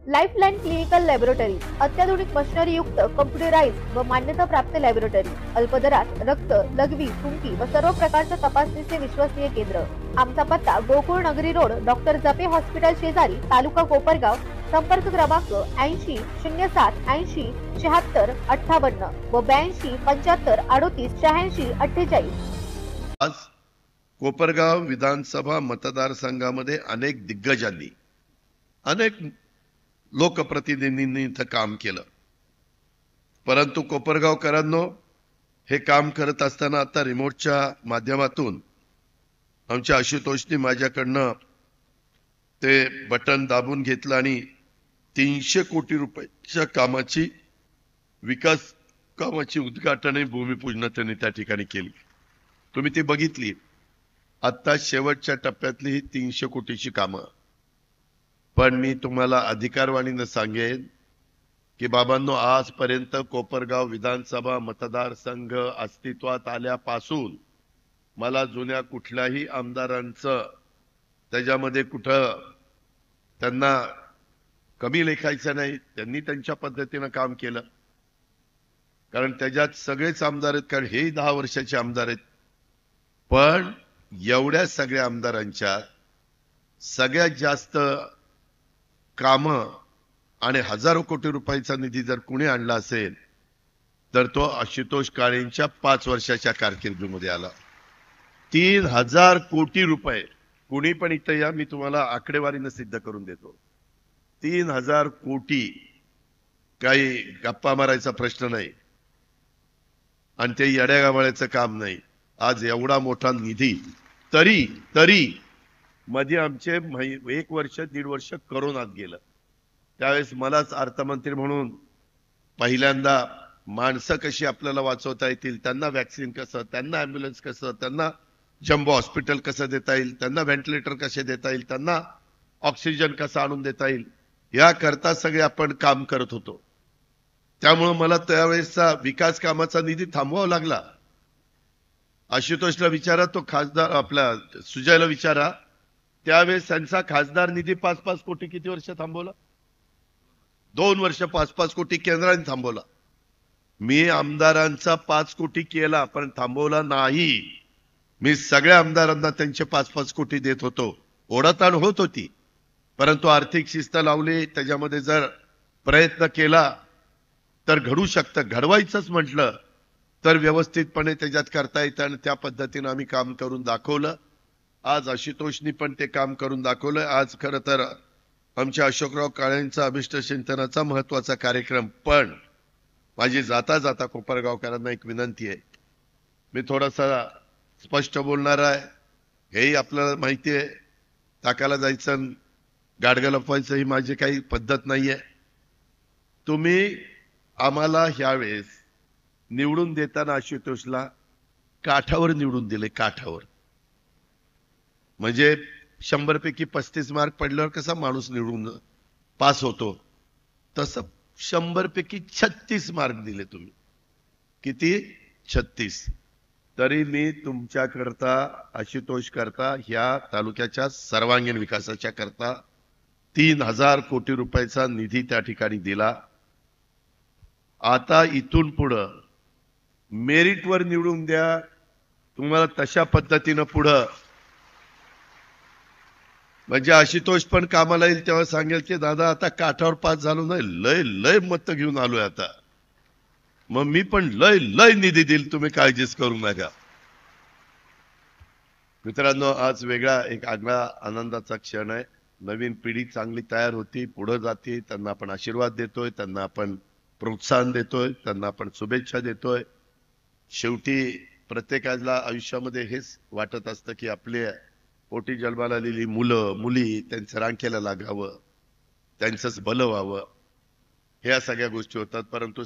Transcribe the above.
Lifeline clinical laboratory अत्याधुनिक machinery युक्त computerise व मान्यता प्राप्त लॅबोरेटरी अल्पदरात रक्त लघवी थुंकी व सर्व प्रकारच्या तपासणीचे विश्वसनीय केंद्र। आमचा पत्ता गोकुळ नगरी रोड डॉक्टर जपे हॉस्पिटल शेजारी तालुका कोपरगाव। संपर्क क्रमांक 80 07 80 76 58 व 82 75 38 86 48। आज कोपरगाव विधानसभा मतदारसंघामध्ये अनेक दिग्गजांनी अनेक लोकप्रतिनिधींनी इथं काम केलं, परंतु कोपरगावकरांनो हे काम करत असताना आता रिमोटच्या माध्यमातून आमच्या आशुतोषनी माझ्याकडनं ते बटन दाबून घेतलं आणि 300 कोटी रुपयाच्या कामाची विकास कामाची उद्घाटन भूमिपूजन त्यांनी त्या ठिकाणी केली। तुम्ही ती बघितली। आता शेवटच्या टप्प्यातली ही 300 कोटीची कामं। पण मी तुम्हाला अधिकारवाणीने सांगेन की बाबांनो, आजपर्यंत कोपरगाव विधानसभा मतदारसंघ अस्तित्वात आल्यापासून मला जुन्या कुठल्याही आमदारांचं त्याच्यामध्ये कुठं त्यांना कमी लेखायचं नाही। त्यांनी त्यांच्या पद्धतीने काम केलं, कारण त्याच्यात सगळेच आमदार आहेत, कारण हेही 10 वर्षाचे आमदार आहेत। पण एवढ्या सगळ्या आमदारांच्या सगळ्यात जास्त काम आणि हजारो कोटी रुपयाचा निधी जर कुणी आणला असेल तर तो आशुतोष काळेंच्या 5 वर्षाच्या कारकिर्दीमध्ये आला। 3000 कोटी रुपये। कुणी पण इथं या, मी तुम्हाला आकडेवारीने सिद्ध करून देतो। 3000 कोटी काही गप्पा मारायचा प्रश्न नाही आणि ते येड्यागावळ्याचं काम नाही। आज एवढा मोठा निधी तरी मध्ये आमचे 1 वर्ष 1.5 वर्ष करोनात गेलं। त्यावेळेस मलाच अर्थमंत्री म्हणून पहिल्यांदा माणसं कशी आपल्याला वाचवता येतील, त्यांना वॅक्सिन कसं, त्यांना ॲम्ब्युलन्स कसं, त्यांना जम्बो हॉस्पिटल कसं देता येईल, त्यांना व्हेंटिलेटर कसे देता येईल, त्यांना ऑक्सिजन कसा आणून देता येईल, याकरता सगळे आपण काम करत होतो। त्यामुळे मला त्यावेळेसचा विकास कामाचा निधी थांबवावा लागला। आशुतोषला विचारा, तो खासदार आपला सुजयला विचारा, त्यावेळेस त्यांचा खासदार निधी 5-5 कोटी किती वर्ष थांबवला? 2 वर्ष 5-5 कोटी केंद्राने थांबवला। मी आमदारांचा 5 कोटी केला पण थांबवला नाही। मी सगळ्या आमदारांना त्यांचे 5-5 कोटी देत होतो। ओढाताण होत होती, परंतु आर्थिक शिस्त लावली, त्याच्यामध्ये जर प्रयत्न केला तर घडू शकतं। घडवायचंच म्हटलं तर व्यवस्थितपणे त्याच्यात करता येतं आणि त्या पद्धतीने आम्ही काम करून दाखवलं। आज आशुतोषनी पण ते काम करून दाखवलं। आज खरं तर आमच्या अशोकराव काळेंचा अभिष्ट चिंतनाचा महत्वाचा कार्यक्रम। पण माझी जाता जाता कोपरगावकरांना एक विनंती आहे, मी थोडासा स्पष्ट बोलणार आहे। हेही आपल्याला माहिती आहे, टाकायला जायचं गाडगं लपवायचं ही माझी काही पद्धत नाहीये। तुम्ही आम्हाला ह्यावेळेस निवडून देताना आशुतोषला काठावर निवडून दिले, काठावर। म्हणजे 100 पैकी 35 मार्क पडल्यावर कसा माणूस निवडून पास होतो, तसं 100 पैकी 36 मार्क दिले तुम्ही। किती? 36। तरी मी तुमच्या करता, आशुतोष करता, ह्या तालुक्याच्या सर्वांगीण विकासाच्या करता 3000 कोटी रुपयाचा निधी त्या ठिकाणी दिला। आता इथून पुढं मेरिटवर निवडून द्या, तुम्हाला तशा पद्धतीनं पुढं म्हणजे आशुतोष पण कामाला येईल तेव्हा सांगेल की दादा आता काठावर पास झालो नाही, लय मत घेऊन आलोय आता, मग मी पण लय निधी देईल, तुम्ही काळजीच करू नका। मित्रांनो, आज वेगळा एक आगळा आनंदाचा क्षण आहे। नवीन पिढी चांगली तयार होती, पुढे जाते, त्यांना आपण आशीर्वाद देतोय, त्यांना आपण प्रोत्साहन देतोय, त्यांना आपण शुभेच्छा देतोय। शेवटी प्रत्येकाला आयुष्यामध्ये हेच वाटत असतं की आपले पोटी जन्माला आलेली मुलं मुली त्यांचं रांकेला लागावं, त्यांचंच भलं व्हावं, ह्या सगळ्या गोष्टी होतात। परंतु